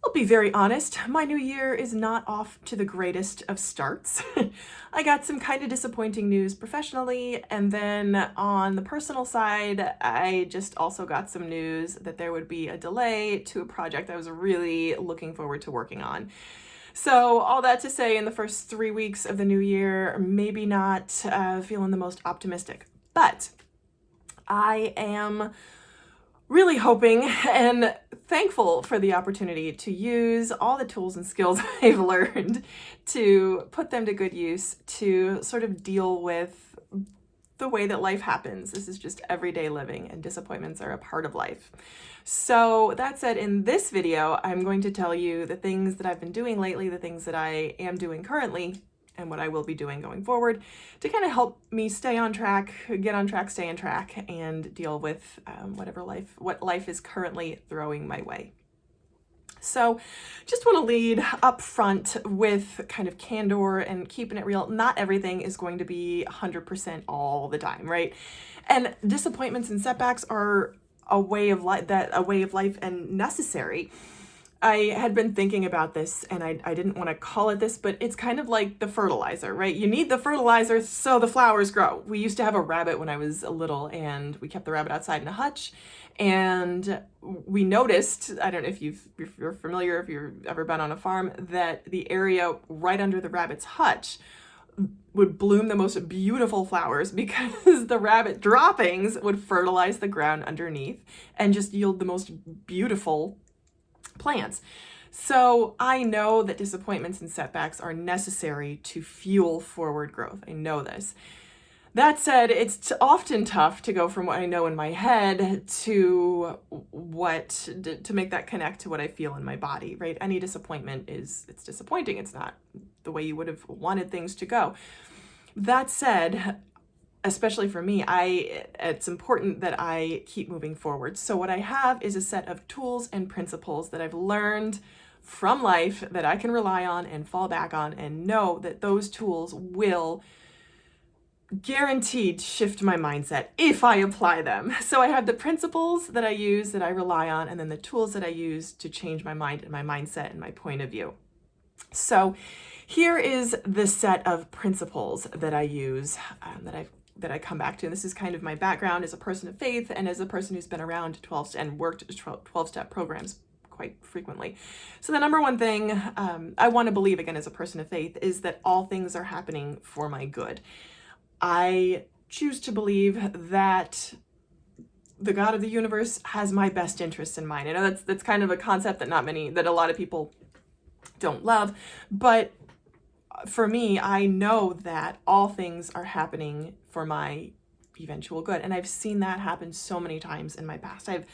I'll be very honest, my new year is not off to the greatest of starts. I got some kind of disappointing news professionally, and then on the personal side, I just also got some news that there would be a delay to a project I was really looking forward to working on. So all that to say, in the first 3 weeks of the new year, maybe not feeling the most optimistic, but I am really hoping and thankful for the opportunity to use all the tools and skills I've learned to put them to good use to sort of deal with the way that life happens. This is just everyday living, and disappointments are a part of life. So that said, in this video, I'm going to tell you the things that I've been doing lately, the things that I am doing currently, and what I will be doing going forward to kind of help me stay on track, get on track, stay on track, and deal with what life is currently throwing my way. So just want to lead up front with kind of candor and keeping it real. Not everything is going to be 100% all the time, right? And disappointments and setbacks are a way of life and necessary. I had been thinking about this, and I didn't want to call it this, but it's kind of like the fertilizer, right? You need the fertilizer so the flowers grow. We used to have a rabbit when I was little, and we kept the rabbit outside in a hutch, and we noticed, I don't know if you're familiar, if you've ever been on a farm, that the area right under the rabbit's hutch would bloom the most beautiful flowers because the rabbit droppings would fertilize the ground underneath and just yield the most beautiful plants. So I know that disappointments and setbacks are necessary to fuel forward growth. I know this. That said, it's often tough to go from what I know in my head to make that connect to what I feel in my body, right? Any disappointment it's disappointing. It's not the way you would have wanted things to go. That said, especially for me, it's important that I keep moving forward. So what I have is a set of tools and principles that I've learned from life that I can rely on and fall back on, and know that those tools will guaranteed shift my mindset if I apply them. So I have the principles that I use, that I rely on, and then the tools that I use to change my mind and my mindset and my point of view. So here is the set of principles that I use, that I come back to. And this is kind of my background as a person of faith and as a person who's been around 12 and worked 12-step programs quite frequently. So the number one thing I want to believe, again, as a person of faith, is that all things are happening for my good. I choose to believe that the God of the universe has my best interests in mind. I know that's kind of a concept that a lot of people don't love, but for me, I know that all things are happening for my eventual good. And I've seen that happen so many times in my past. I've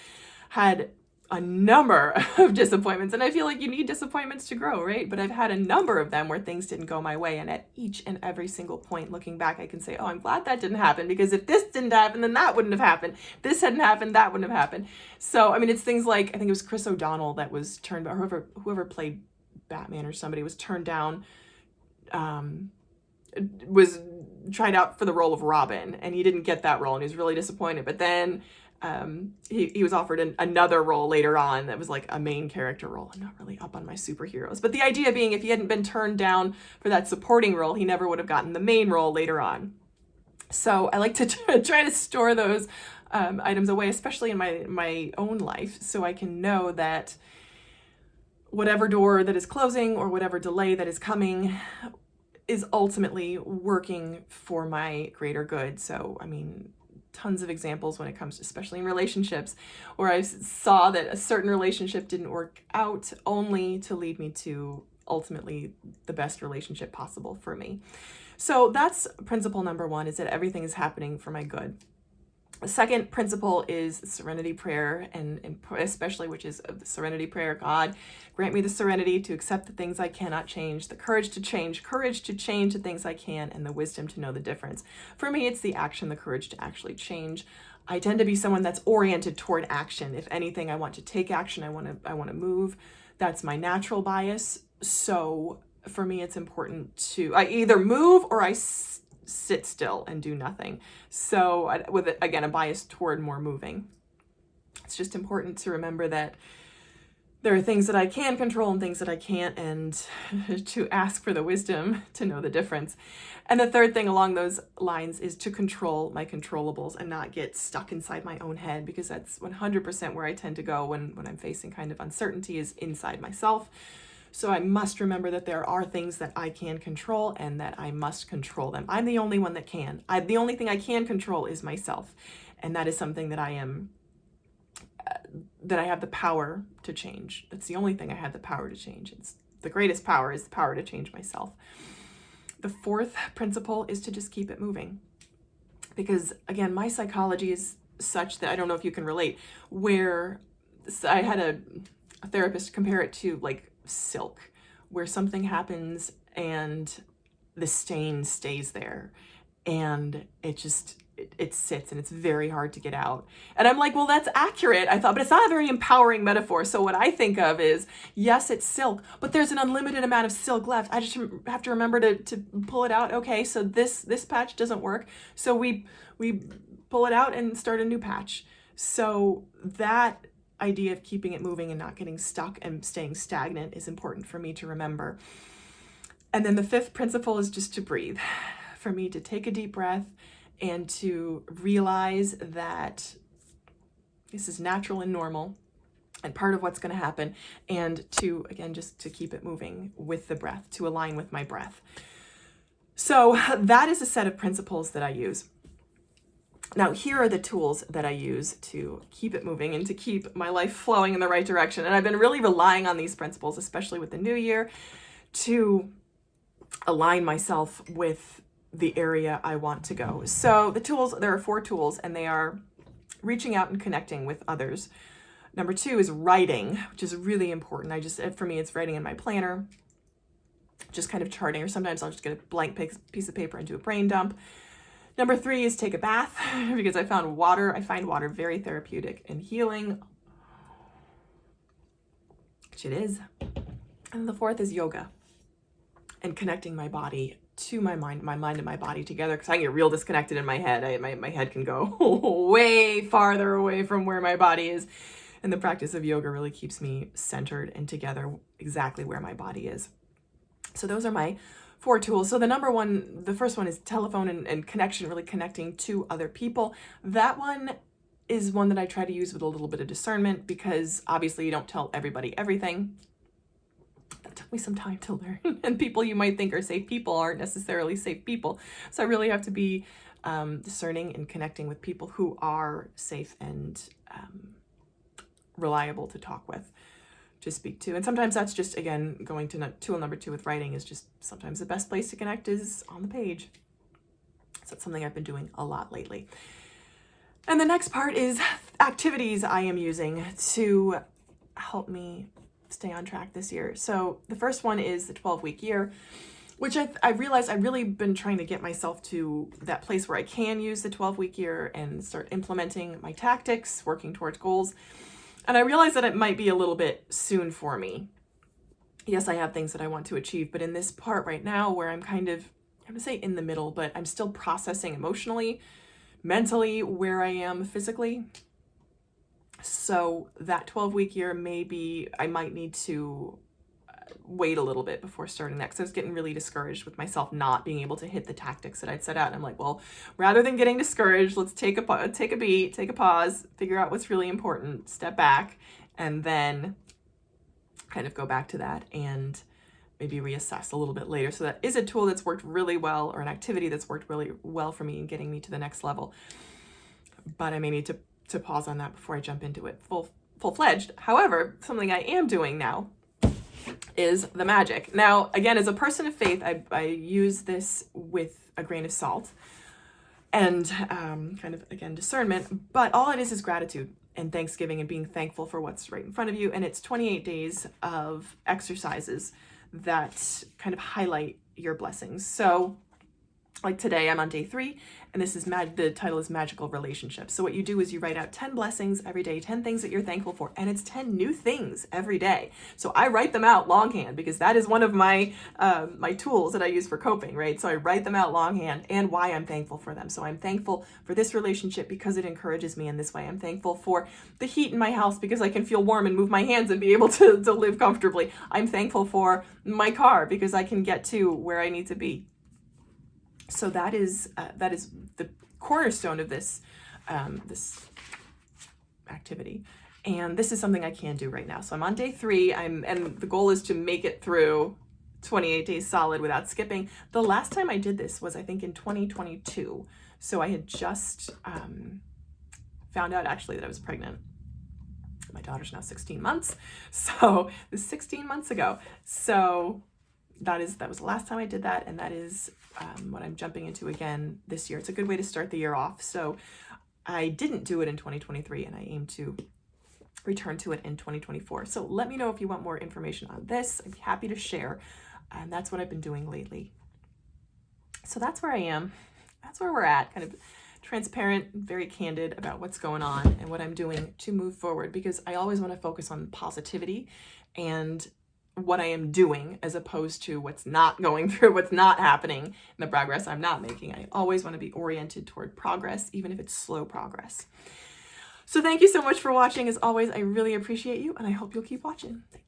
had a number of disappointments, and I feel like you need disappointments to grow, right? But I've had a number of them where things didn't go my way. And at each and every single point, looking back, I can say, oh, I'm glad that didn't happen, because if this didn't happen, then that wouldn't have happened. This hadn't happened, that wouldn't have happened. So, I mean, it's things like, I think it was Chris O'Donnell that was turned, whoever played Batman or somebody was turned down, was tried out for the role of Robin, and he didn't get that role, and he was really disappointed. But then he was offered another role later on that was like a main character role. I'm not really up on my superheroes, but the idea being, if he hadn't been turned down for that supporting role, he never would have gotten the main role later on. So I like to try to store those items away, especially in my own life, so I can know that whatever door that is closing or whatever delay that is coming is ultimately working for my greater good. So, I mean, tons of examples when it comes to, especially in relationships, where I saw that a certain relationship didn't work out, only to lead me to ultimately the best relationship possible for me. So that's principle number one, is that everything is happening for my good. The second principle is serenity prayer, and especially, which is the serenity prayer. God, grant me the serenity to accept the things I cannot change, the courage to change the things I can, and the wisdom to know the difference. For me, it's the action, the courage to actually change. I tend to be someone that's oriented toward action. If anything, I want to take action. I want to move. That's my natural bias. So for me, it's important to, I either move or I sit still and do nothing. So with, again, a bias toward more moving. It's just important to remember that there are things that I can control and things that I can't, and to ask for the wisdom to know the difference. And the third thing along those lines is to control my controllables and not get stuck inside my own head, because that's 100% where I tend to go when I'm facing kind of uncertainty, is inside myself. So I must remember that there are things that I can control and that I must control them. I'm the only one that can. The only thing I can control is myself. And that is something that I have the power to change. That's the only thing I have the power to change. It's the greatest power is the power to change myself. The fourth principle is to just keep it moving. Because again, my psychology is such that, I don't know if you can relate, where I had a therapist compare it to like silk, where something happens and the stain stays there and it sits and it's very hard to get out. And I'm like, well, that's accurate, I thought, but it's not a very empowering metaphor. So what I think of is, yes, it's silk, but there's an unlimited amount of silk left. I just have to remember to pull it out. Okay, so this patch doesn't work. So we pull it out and start a new patch. So that idea of keeping it moving and not getting stuck and staying stagnant is important for me to remember. And then the fifth principle is just to breathe. For me to take a deep breath and to realize that this is natural and normal and part of what's going to happen, and to, again, just to keep it moving with the breath, to align with my breath. So that is a set of principles that I use. Now, here are the tools that I use to keep it moving and to keep my life flowing in the right direction. And I've been really relying on these principles, especially with the new year, to align myself with the area I want to go. So the tools, there are 4 tools, and they are reaching out and connecting with others. Number 2 is writing, which is really important. For me, it's writing in my planner, just kind of charting, or sometimes I'll just get a blank piece of paper and do a brain dump. Number 3 is take a bath, because I find water very therapeutic and healing, which it is. And the 4th is yoga and connecting my body to my mind and my body together, because I can get real disconnected in my head. My head can go way farther away from where my body is. And the practice of yoga really keeps me centered and together exactly where my body is. So those are my 4 tools. So the first one is telephone and connection, really connecting to other people. That one is one that I try to use with a little bit of discernment, because obviously you don't tell everybody everything. That took me some time to learn. And people you might think are safe people aren't necessarily safe people. So I really have to be discerning and connecting with people who are safe and reliable to talk with, to speak to. And sometimes that's just, again, going to tool number 2 with writing, is just sometimes the best place to connect is on the page. So that's something I've been doing a lot lately. And the next part is activities I am using to help me stay on track this year. So the first one is the 12-week year, which I realized I've really been trying to get myself to that place where I can use the 12-week year and start implementing my tactics, working towards goals. And I realized that it might be a little bit soon for me. Yes, I have things that I want to achieve, but in this part right now where I'm kind of, I'm going to say in the middle, but I'm still processing emotionally, mentally, where I am physically. So that 12-week year, maybe I might need to wait a little bit before starting that, because I was getting really discouraged with myself not being able to hit the tactics that I'd set out. And I'm like, well, rather than getting discouraged, let's take a beat, take a pause, figure out what's really important, step back, and then kind of go back to that and maybe reassess a little bit later. So that is a tool that's worked really well, or an activity that's worked really well for me in getting me to the next level. But I may need to pause on that before I jump into it full-fledged. However, something I am doing now is the magic. Now, again, as a person of faith, I use this with a grain of salt and kind of, again, discernment, but all it is gratitude and thanksgiving and being thankful for what's right in front of you. And it's 28 days of exercises that kind of highlight your blessings. So Like today, I'm on day 3, and this is the title is Magical Relationships. So what you do is you write out 10 blessings every day, 10 things that you're thankful for, and it's 10 new things every day. So I write them out longhand because that is one of my my tools that I use for coping, right? So I write them out longhand and why I'm thankful for them. So I'm thankful for this relationship because it encourages me in this way. I'm thankful for the heat in my house because I can feel warm and move my hands and be able to live comfortably. I'm thankful for my car because I can get to where I need to be. So that is the cornerstone of this this activity, and this is something I can do right now. So I'm on day 3. And the goal is to make it through 28 days solid without skipping. The last time I did this was I think in 2022. So I had just found out actually that I was pregnant. My daughter's now 16 months, so this is 16 months ago. So that was the last time I did that, and that is what I'm jumping into again this year. It's a good way to start the year off. So I didn't do it in 2023, and I aim to return to it in 2024. So let me know if you want more information on this. I'd be happy to share, and that's what I've been doing lately. So that's where I am. That's where we're at, kind of transparent, very candid about what's going on and what I'm doing to move forward, because I always want to focus on positivity and what I am doing as opposed to what's not going through, what's not happening, and the progress I'm not making. I always want to be oriented toward progress, even if it's slow progress. So thank you so much for watching. As always, I really appreciate you, and I hope you'll keep watching. Thanks.